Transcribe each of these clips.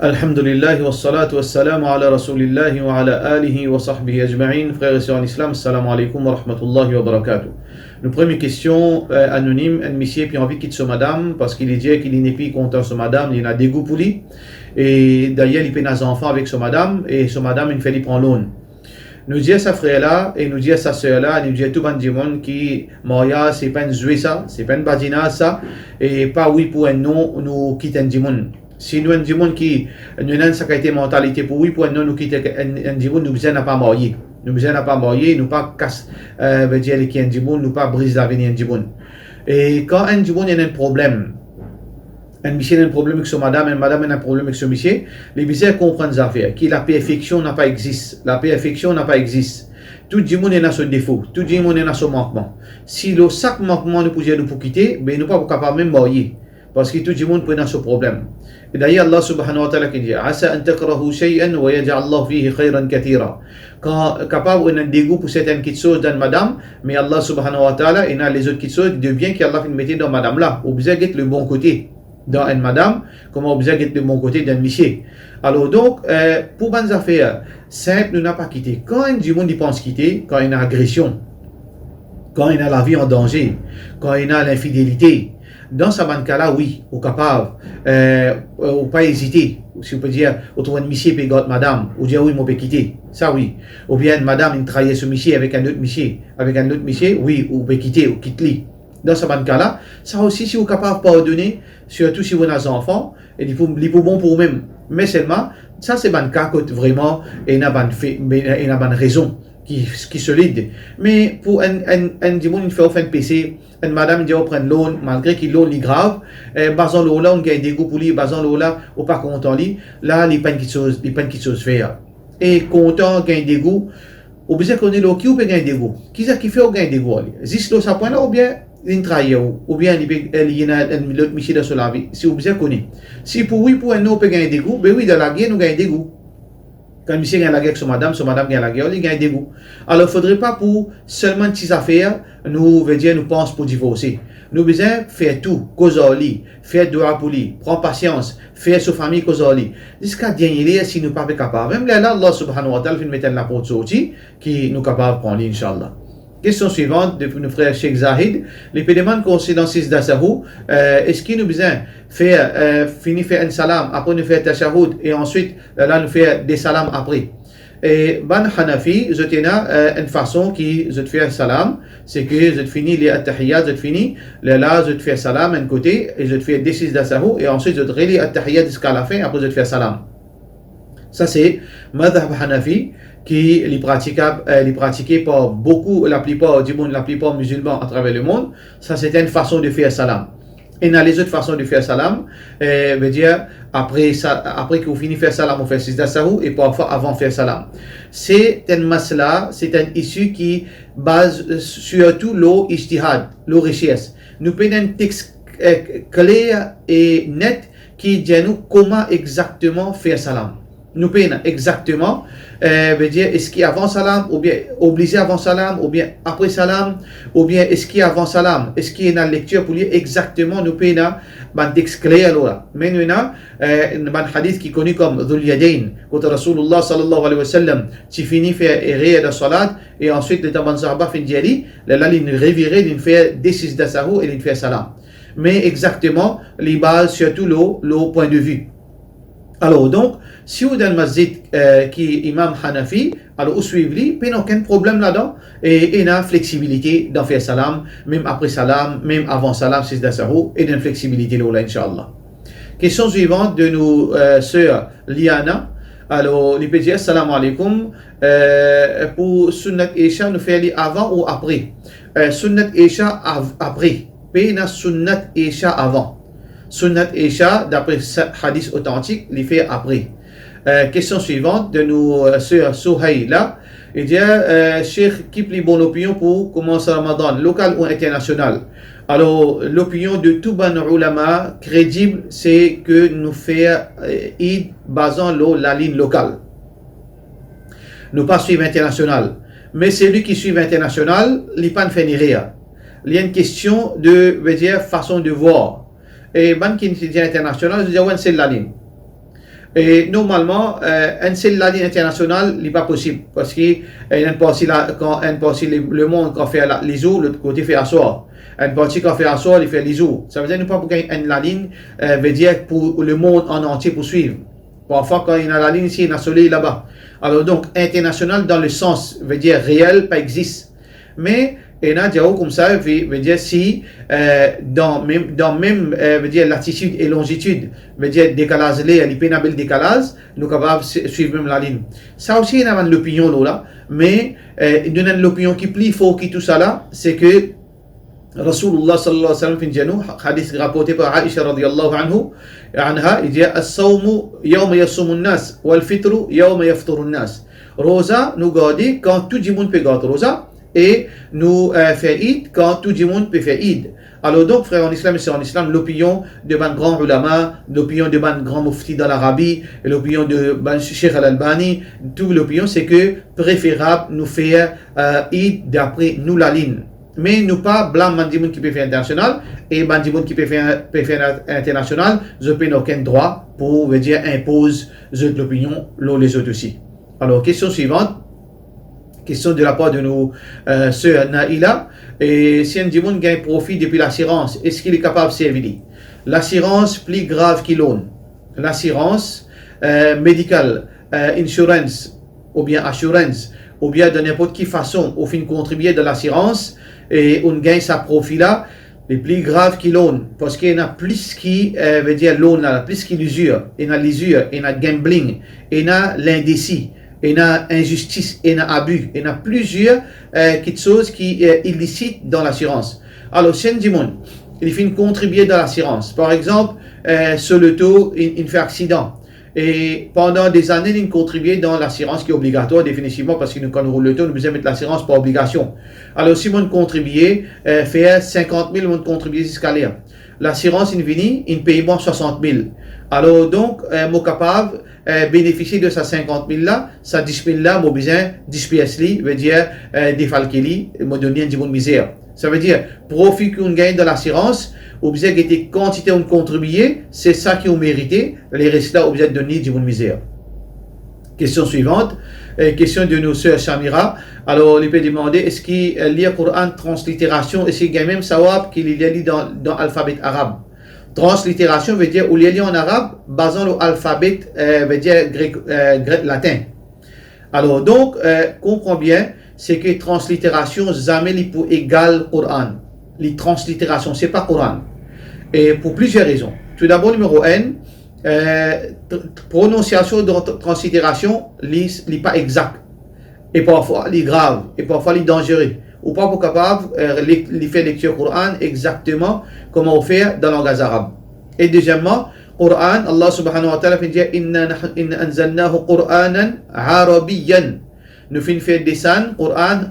Alhamdulillah wa salatu wa salam ala rasulillahi wa ala alihi wa sahbihi ajma'in. Frères et sœurs en islam, assalamu alaikum wa rahmatullahi wa barakatuh. Une première question anonyme, un monsieur puis envie quitte sa madame parce qu'il dit qu'il n'est plus content sa madame, il a dégoût pour lui. Et d'ailleurs, il peut des enfants avec sa madame et sa madame, il fait lui prendre l'eau. Nous dit à sa frère là et nous dit à sa sœur là, nous dit à tout le monde qui Maria, c'est pas une jouet ça, c'est pas une badina ça, et pas oui pour un non, nous quitte un dimon. Si nous un dimon qui nous n'a sa qualité mentalité pour oui pour un non, nous quitte un dimon, nous besoin n'a pas marier. Nous besoin n'a pas marier, nous pas casse, veut dire qui un dimon, nous pas brise l'avenir un dimon. Et quand un dimon a un problème, un monsieur a un problème avec son madame, une madame a un problème avec son monsieur, les bizarres comprennent les affaires, que la perfection n'a pas existe. La perfection n'a pas existe. Tout le monde a son défaut, tout le monde a son manquement. Si le sac manquement nous pouvait nous quitter, ben nous pas capable même marier. Parce que tout le monde peut avoir ce problème. Et d'ailleurs, Allah subhanahu wa ta'ala qui dit Asa an takrahu shay'an wa yaj'al Allah fihi khayran katira. Quand capable on a un dégoût pour certaines choses dans madame, mais Allah subhanahu wa ta'ala, il a les autres choses de bien qu'Allah fait mettre dans madame là. Ou bien le bon côté. Dans une madame, comment vous êtes de mon côté d'un monsieur. Alors donc, pour bonnes affaires, simple, nous n'a pas quitté. Quand un du monde y pense quitter, quand il y a agression, quand il y a la vie en danger, quand il y a l'infidélité, dans ce cas-là, oui, au capable, ou pas hésiter. Si on peut dire, au trouver un monsieur et madame, ou dire oui, on peut quitter. Ça, oui. Ou bien madame, il trahit ce monsieur avec un autre monsieur, oui, ou peut quitter, ou quitte-lui. Dans ce cas-là, ça aussi, si vous êtes capable de pardonner, surtout si vous avez des enfants, et il faut bon pour vous-même. Mais seulement, ça c'est un cas que vraiment, il y a une raison qui est solide. Mais pour un dimanche, il fait offrir un PC, une madame, il dit, on prend l'eau, malgré qu'il l'eau est grave, basant l'eau là, on gagne des goûts pour lui, basant l'eau là, on pas content lui, là, il n'y a pas de chose faire. Et content, gagne des goûts, ou bien qu'on est là, qui peut gagner des goûts? Qui c'est qui fait gagner des goûts? Juste là, ça point là, ou bien, il travaille ou bien il y a un monsieur dans la vie, si vous bien connaissez. Si pour oui, pour un autre peut gagner des goûts, ben oui, dans la guerre, nous gagnons des goûts. Quand monsieur gagne la guerre avec son madame gagne la guerre, il gagne des goûts. Alors, il ne faudrait pas pour seulement de petites affaires, nous pensons pour divorcer. Nous besoin faire tout, causali, faire doigt pour lui, prendre patience, faire sa famille causali. Jusqu'à dernier, si nous ne sommes pas capables. Même là, Allah subhanahu wa ta'ala fait mettre la porte sortie, qui nous capables de prendre, Inch'Allah. Question suivante de nos frères Cheikh Zahid. Les pédémans qu'on dans 6 d'Asahou, est-ce qu'il nous besoin faire, finir faire un salam, après nous faire tashahoud, et ensuite, là, nous faire des salams après. Et ban Hanafi, je tiens une façon qui, je te fais salam, c'est que je te finis les attahiyat, je te finis, là, je te fais salam d'un côté, et je te fais des 6 d'Asahou, et ensuite, je te relis attahiyat jusqu'à la fin, après, je te fais salam. Ça, c'est Madhab Hanafi, qui est pratiqué par beaucoup, la plupart du monde, la plupart musulmans à travers le monde. Ça, c'est une façon de faire salam. Et dans les autres façons de faire salam, veut dire, après que vous finissez de faire salam, on fait six d'asahou, et parfois avant de faire salam. C'est un masla, c'est un issue qui base surtout l'eau ijtihad, l'eau richesse. Nous prenons un texte clair et net qui dit nous comment exactement faire salam. Nous payons exactement, veut dire, est-ce qu'il y a avant salam, ou bien obligé avant salam, ou bien après salam, ou bien est-ce qu'il y a avant salam, est-ce qu'il y a une lecture pour lire exactement, nous payons un texte clair là. Mais nous avons un hadith qui est connu comme Dhul Yadayn, quand Rasulullah sallallahu alayhi wa sallam, tu finis faire errer la salat, et ensuite le taban sahaba fin d'yali, là il revirait, il fait des 6 d'asahou et il fait salam. Mais exactement, les bases, surtout le point de vue. Alors donc, si vous êtes dans le masjid qui est imam Hanafi, alors vous suivez, il n'y a aucun problème là-dedans, et il y a une flexibilité d'en faire salam, même après salam, même avant salam, c'est d'asahou, et une flexibilité là, Inch'Allah. Question suivante de nos sœurs Liana. Alors, il peut dire salam alaikum, pour Sunnat Isha, nous faisons avant ou après? Sunnat Isha après, puis il y a Sunnat Isha avant. Sunnat Isha, d'après hadith authentique, les fait après. Question suivante de nos sœurs Souhaïla. Il dit, Cheikh, qui plie bonne opinion pour commencer Ramadan, local ou international? Alors, l'opinion de tout ban ulama crédible, c'est que nous faisons Eid basant la ligne locale. Nous pas suivre international. Mais celui qui suit international, il n'y a pas de rien. Il y a une question de, veut dire, façon de voir. Et ban qui est international, je dis, ouais, c'est la ligne. Et normalement, un seul la ligne internationale n'est pas possible parce que le monde quand fait les eaux, l'autre côté fait asseoir. Une partie quand fait asseoir, il fait les eaux. Ça veut dire pas pour une la ligne veut dire pour le monde en entier pour suivre. Parfois quand il y a la ligne ici, il y a un soleil là-bas. Alors donc international dans le sens veut dire réel, pas existe. Mais et là, comme ça, veut dire si dans même veut dire latitude et longitude, veut dire décalage, les pénables décalage, nous sommes capables de suivre même la ligne. Ça aussi, il y a l'opinion là, mais il y a l'opinion qui plie fort qui tout ça là, c'est que Rasulullah sallallahu alayhi wa sallam, hadith rapporté par Aisha radiyallahu anha, il dit as-sawmu yawma yasumun nas, wal fitru yawma yafturun nas. Rosa, nous garder quand tout le monde peut garder rosa. Et nous faire Eid quand tout le monde peut faire Eid. Alors donc, frère en islam et sœurs en islam, l'opinion de ban grand ulama, l'opinion de ban grand mufti dans l'Arabie, l'opinion de ban Cheikh Al-Albani, toute l'opinion c'est que préférable nous faire Eid d'après nous la ligne. Mais nous pas blanc bandimoun qui peut faire international et bandimoun qui peut faire international, je n'ai aucun droit pour veut dire impose l'opinion les autres aussi. Alors question suivante. Question de la part de nos sœurs Naïla. Et si un dimanche gagne profit depuis l'assurance, est-ce qu'il est capable de servir? L'assurance plus grave qu'il l'on. L'assurance médicale, insurance, ou bien assurance, ou bien de n'importe quelle façon, au fin de contribuer de l'assurance, et on gagne sa profit là, les plus graves qu'il l'on. Parce qu'il y en a plus qui veut dire l'on, plus qui l'usure, il y a l'usure, il y a gambling, il y a l'indécis. Il y a injustice, il y a abus, il y a plusieurs choses qui sont illicites dans l'assurance. Alors, si un dimanche, il fait contribuer dans l'assurance, par exemple, sur le taux, il fait accident. Et pendant des années, il contribue dans l'assurance qui est obligatoire, définitivement, parce que quand nous roulons le taux, nous devons mettre l'assurance par obligation. Alors, si on contribue, fait 50 000, on contribue jusqu'à l'air. L'assurance, il vient, il paye moins 60 000. Alors, donc, mon capable, bénéficier de sa 50 000 là, sa 10 000 là, mon besoin 10 pièces li, veut dire défalquer li, me donner un petit peu de misère. Ça veut dire, profit qu'on gagne de l'assurance, ou besoin que quantité on contribué, c'est ça qui ont mérité, les restes là, besoin de donner un petit peu de misère. Question suivante, question de nos sœurs Shamira. Alors, il peut demander, est-ce qu'il lit le Coran translittération, est-ce qu'il gagne même sawab qu'il lit dans l'alphabet arabe? Translittération veut dire, ou les en arabe, basant l'alphabet, veut dire grec, latin. Alors, donc, comprends bien, c'est que translittération, jamais il pour égal Coran. Les translittérations, c'est pas Coran. Et pour plusieurs raisons. Tout d'abord, numéro 1, prononciation de translittération, n'est pas exact. Et parfois, il est grave. Et parfois, il est dangereux. Ou pas pour capable de faire lecture Coran exactement comment on fait dans le langage arabe. Et deuxièmement, Coran, Allah subhanahu wa ta'ala dit inna anzalnahu Qur'anan arabiyyan. Nous faisons descendre Coran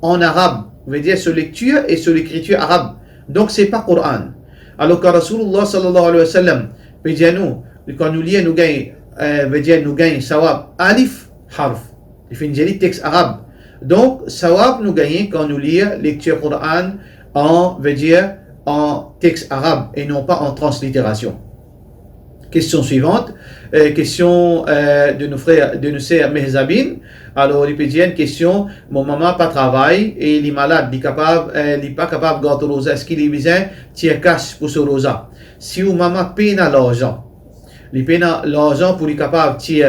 en arabe. Veut dire sur lecture et sur l'écriture arabe. Donc c'est pas Coran. Alors que Rasulullah sallallahu alayhi wa sallam veut dire nous, quand nous lisons, nous gagnons sawab alif harf. Il fait un texte arabe. Donc, sawab nous gagnons quand nous lisons lecture Coran en texte arabe et non pas en translittération. Question suivante, question de nos frères, de nos sœurs Mehzabine. Alors, il peut dire une question, mon maman pas travaille et il est malade, il n'est pas capable de garder rosa. Est-ce qu'il est besoin de cash pour ce rosa? Si vous maman paye l'argent, il paye l'argent pour être capable de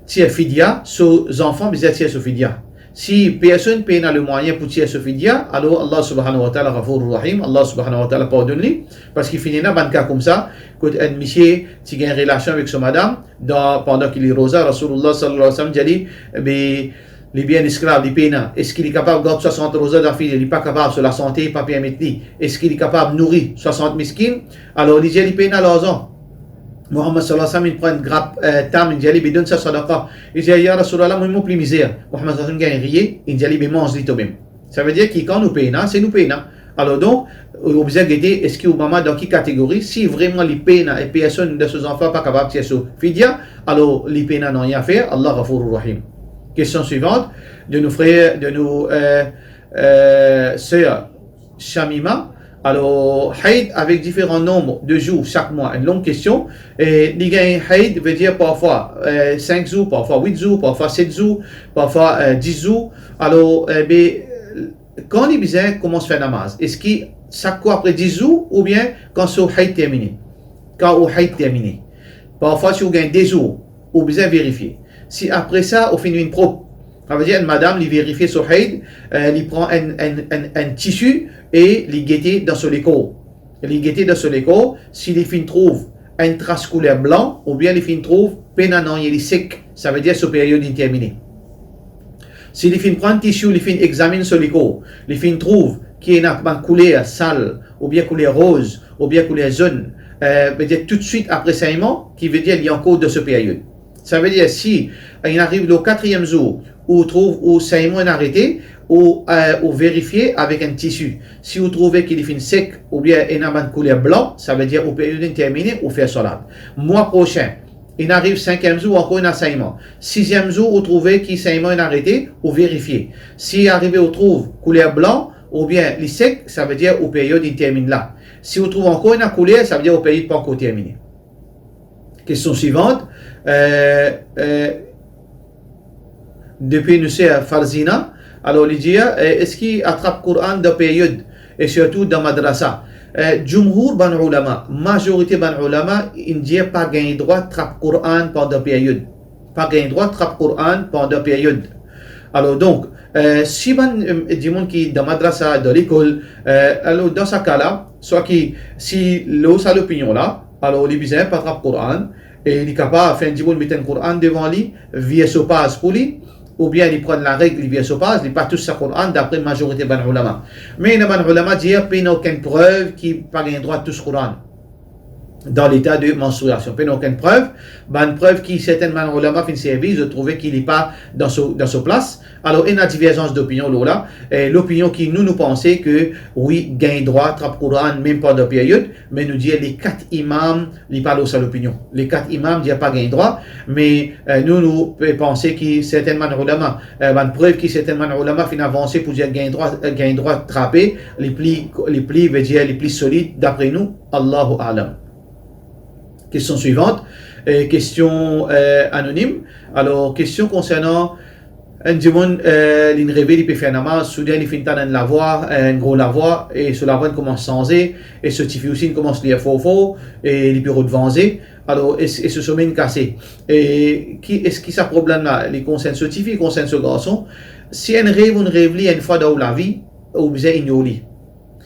tirer fidia, ses enfants besoin de tirer fidia. Si personne paye le moyen pour tirer ce fidia, alors Allah subhanahu wa ta'ala Ghafurur Rahim, Allah subhanahu wa ta'ala pardonne-lui, parce qu'il finit dans un cas comme ça, quand un monsieur qui a une relation avec son madame, pendant qu'il est rosa, Rasulullah sallallahu alayhi wa sallam dit, les biens esclaves, les payent, est-ce qu'il est capable de garder 60 rosas d'affaires, il n'est pas capable sur la santé, pas permettre, est-ce qu'il est capable de nourrir 60 miskines, alors il dit, il paye l'argent. Muhammad sallallahu alayhi wa sallam, il prend une grappe tam, il dit, il donne sa sadaqa. Il dit, ya Rasulallah, moi, il plus misère. Muhammad sallallahu alayhi wa sallam, il gagne rien, il dit, il mange lui même. Ça veut dire que quand nous payons, c'est nous payons. Alors donc, on besoin de dire, est-ce que maman dans quelle catégorie? Si vraiment les payons et personne de ses enfants pas capable de tirer sur fidia, alors les payons n'ont rien à faire. Allah Ghafurur Rahim. Question suivante de nos frères, de nos sœurs Shamima. Alors, Haïd avec différents nombres de jours chaque mois, une longue question. Et Haïd veut dire parfois 5 jours, parfois 8 jours, parfois 7 jours, parfois 10 jours. Alors, quand les bizarres commencent à faire namaz, est-ce que ça quoi après 10 jours ou bien quand c'est Haïd terminé? Quand au Haïd terminé. Parfois, si vous gagnez des jours, vous besoin vérifier. Si après ça, vous finissez une probe, ça veut dire une madame, il vérifie son Haïd, il prend un tissu et il guette dans son écho. Il guette dans son écho, si les filles trouvent un trace couleur blanc, ou bien les filles trouvent pénanant, il est sec, ça veut dire sa période indéterminée. Si les filles prennent un tissu, les filles examinent son écho, les filles trouvent qu'il y a une couleur sale, ou bien couleur rose, ou bien couleur jaune, veut dire tout de suite après saignement, qui veut dire qu'il y a encore de cette période. Ça veut dire si il arrive le 4e jour, où trouve où saignement est arrêté, ou vérifier avec un tissu. Si vous trouvez qu'il est fin sec, ou bien il a une couleur blanc, ça veut dire au période terminée, ou faire salat. Mois prochain, il arrive 5e jour, encore un saignement. 6e jour, vous trouvez qu'il saignement est arrêté, ou vérifier. Si arrivé, vous trouvez couleur blanc, ou bien il est sec, ça veut dire au période il termine là. Si vous trouvez encore une couleur, ça veut dire au période pas encore terminé. Question suivante. Depuis nous c'est Farzina, alors il dit est-ce qu'il attrape Coran de période et surtout dans madrasa? Jumhur ban ulama, majorité ban ulama, il dit pas gagner droit attrape Coran pendant période, pas gagner droit attrape Coran pendant période. Alors donc si ban du monde qui dans madrasa dans l'école, alors dans ce cas-là, soit qui si l'eau ça l'opinion là, alors il besoin pas attrape Coran et il est capable de faire du monde mettre un Coran devant lui, via ce passe pour lui. Ou bien ils prennent la règle, ils viennent se passer, ils pas tous le Coran d'après la majorité des ulama. Mais les ulama disent qu'il n'y a aucune preuve qui n'a pas le droit de tout ce Coran dans l'état de menstruation. Il n'y a aucune preuve. Une preuve qui certainement ulama fin service de trouver qu'il n'est pas dans sa place. Alors il y a une divergence d'opinion là. L'opinion qui nous pensons que oui, gagne droit à le Coran même pendant la période, mais nous disons les 4 imams, ils parlent aussi l'opinion. Les 4 imams disent pas gagne droit, mais nous pensons que certainement ulama, une preuve qui certainement ulama fin avancé pour dire gagne droit de trapper les plis veut dire les plis solides d'après nous. Allahu a'lam. Question suivante, question anonyme. Alors, question concernant un dimanche, il réveille, il peut faire namaz, soudain il finit un lavoir, un gros lavoir, et ce lavoir commence à changer, et ce tifi aussi commence à lire fort, et il peut revancer. Alors, et ce sommeil cassé. Et est-ce que ça problème là, il concerne ce tifi, il concerne ce garçon? Si un rêve, on rêve une fois dans la vie, ou bien ignorer.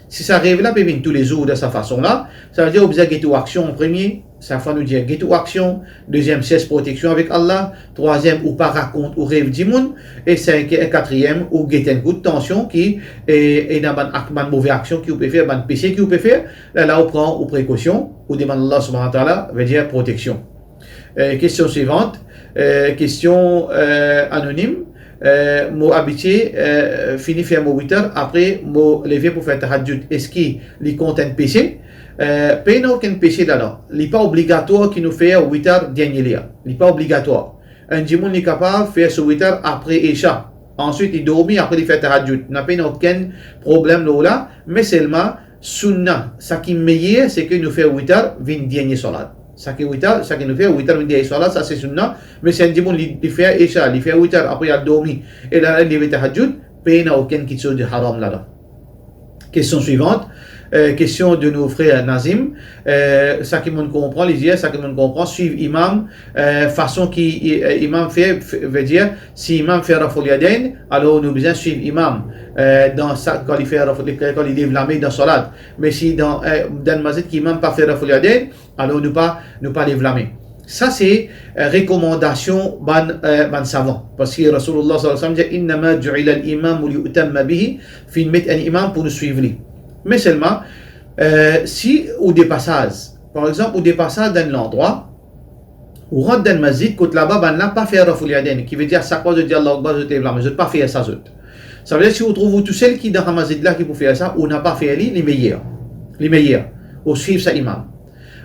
Si ça rêve là, peut venir tous les jours de sa façon là, ça veut dire qu'il y a action en premier. Ça va nous dire get action, deuxième cesse protection avec Allah, troisième ou pas raconte ou rêve du monde, et quatrième ou get un coup de tension qui est dans une mauvaise action qui vous peut faire, un péché qui vous peut faire, là on prend ou précaution, ou demande Allah subhanahu wa ta'ala, veut dire protection. Question suivante, question anonyme. Mot habitué, fini faire mon 8 heures, après mot lever pour faire tahajjud. Est-ce qu'il compte un péché? Pas aucun péché là-dedans. Il n'est pas obligatoire qu'il nous fait 8 heures dernier lien. Il n'est pas obligatoire. Un dimanche est capable de faire ce 8 heures après Isha. Ensuite, il dormit après il fait tahajjud. Il n'a pas aucun problème là, mais seulement sunnah. Ce qui est meilleur, c'est qu'il nous fait 8 heures 20 dernier salat. Ça qui nous fait 8 heures 20 dernier salat, ça c'est sunnah. Mais c'est un dimanche il fait Isha, il fait 8 heures après il a dormi et là il fait tahajjud, pas aucun chose de haram là-dedans. Question suivante. Question de nos frères Nazim, ça qui m'on comprend, les yeux, ça qui m'on comprend, suivre imam, façon qui imam fait, veut dire, si imam fait raful yadayn, alors nous besoin suivre imam, dans ça, quand il fait quand il lève la main dans salat, mais si dans le masjid qui imam pas fait raful yadayn, alors nous pas lève la main. Ça c'est recommandation ban savant, parce que Rasulullah sallallahu alayhi wa sallam dit innama ju'ila al-imam liyutamma bihi, fin met un imam pour nous suivre lui. Mais seulement, si au dépassage, par exemple, au dépassage d'un endroit, ou rentre dans le masjid, quand là-bas, ben n'a pas fait raful yadayn, qui veut dire ça quoi de dire Allah Akbar, je t'ai là, mais je ne pas faire ça. Ça veut dire si vous trouvez tout seul qui dans le masjid là qui peut faire ça, ou n'a pas fait les meilleurs, ou suivre ça imam.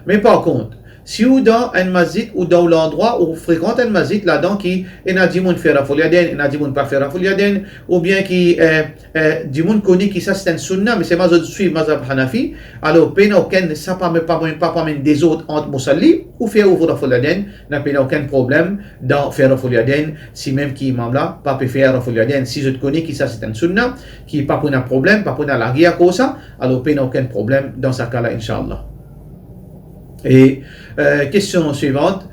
Mais par contre, Si ou dans un masjid ou dans l'endroit où fréquente un masjid, là-dedans qui est un dimoun fait raful yaden, un dimoun pas fait raful yaden, ou bien qui dimoun connaît qui ça c'est un sunna, mais c'est mazhab suivre mazhab hanafi, alors peine aucun, ça pas des autres entre musalli, ou faire ouvrir raful yaden, n'a peine aucun problème dans faire raful yaden, si même qui imam là, pas peut faire raful yaden, si je te connais qui ça c'est un sunna, qui pas pour un problème, pas pour la guerre comme ça, alors peine aucun problème dans ce cas-là, Inch'Allah. Et question suivante,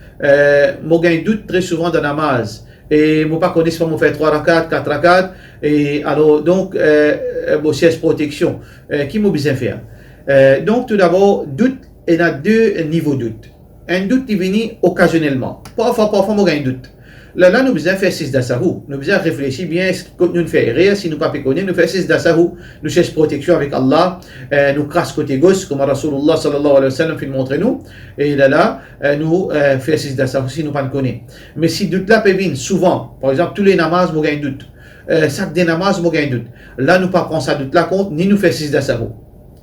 moi j'ai un doute très souvent dans la namaz et moi pas connais pas moi faire 3 rakats, 4 rakats et alors donc moi c'est protection qui m'a besoin faire. Donc tout d'abord doute il y a deux niveaux de doute. Un doute qui vient occasionnellement. Parfois moi j'ai un doute. Là, nous besoin faire 6 d'asahou. Nous besoin réfléchir bien ce que nous faisons. Rien, si nous ne pouvons pas connaître, nous faisons 6 d'asahou. Nous cherchons protection avec Allah. Nous crasse côté gauche, comme Rasulullah sallallahu alayhi wa sallam fait montrer nous. Et là, nous faisons 6 d'asahou si nous ne pouvons pas connaître. Mais si doute là peut venir souvent, par exemple, tous les namazes, nous avons un doute. Chaque des namazes, nous avons un doute. Là, nous ne prenons pas ça doute là compte, ni nous faisons 6 d'asahou.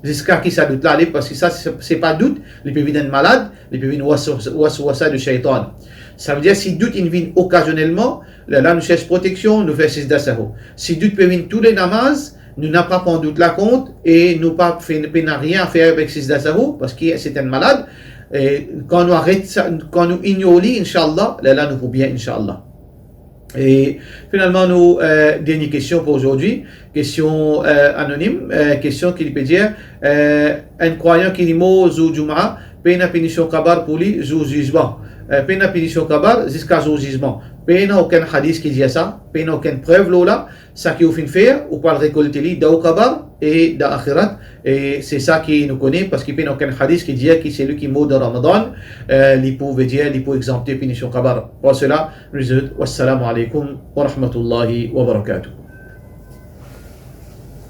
Jusqu'à qui ça doute là, parce que ça, c'est pas doute, il peut venir malade, il peut venir wasa de shaitan. Ça veut dire si doute il vient occasionnellement, là nous cherchons protection, nous faisons 6 d'asahou. Si doute peut venir tous les namazes, nous n'avons pas pris doute là compte et nous pas fait rien à faire avec 6 d'asahou parce que c'est un malade. Et quand nous arrêtons ça, quand nous ignorons, Inch'Allah, là nous pouvons bien, Inch'Allah. Et finalement, nous, dernière question pour aujourd'hui, question anonyme, question qui peut dire, un croyant qui dit mot zou Jum'a, paye une punition kabar pour lui, zou jugement. Paye une punition kabar jusqu'à zou jugement. Paye aucun hadith qui dit ça, paye aucune preuve là, ça qui au fin faire, ou pas le récolter lui, dans kabar et dans akhirat, et c'est ça qui nous connaît, parce qu'il n'y a aucun hadith qui dit que c'est lui qui mot de Ramadan, il peut dire, il peut exempter punition kabar. Pour cela, nous disons, wassalamu alaikum wa rahmatullahi wa barakatuh.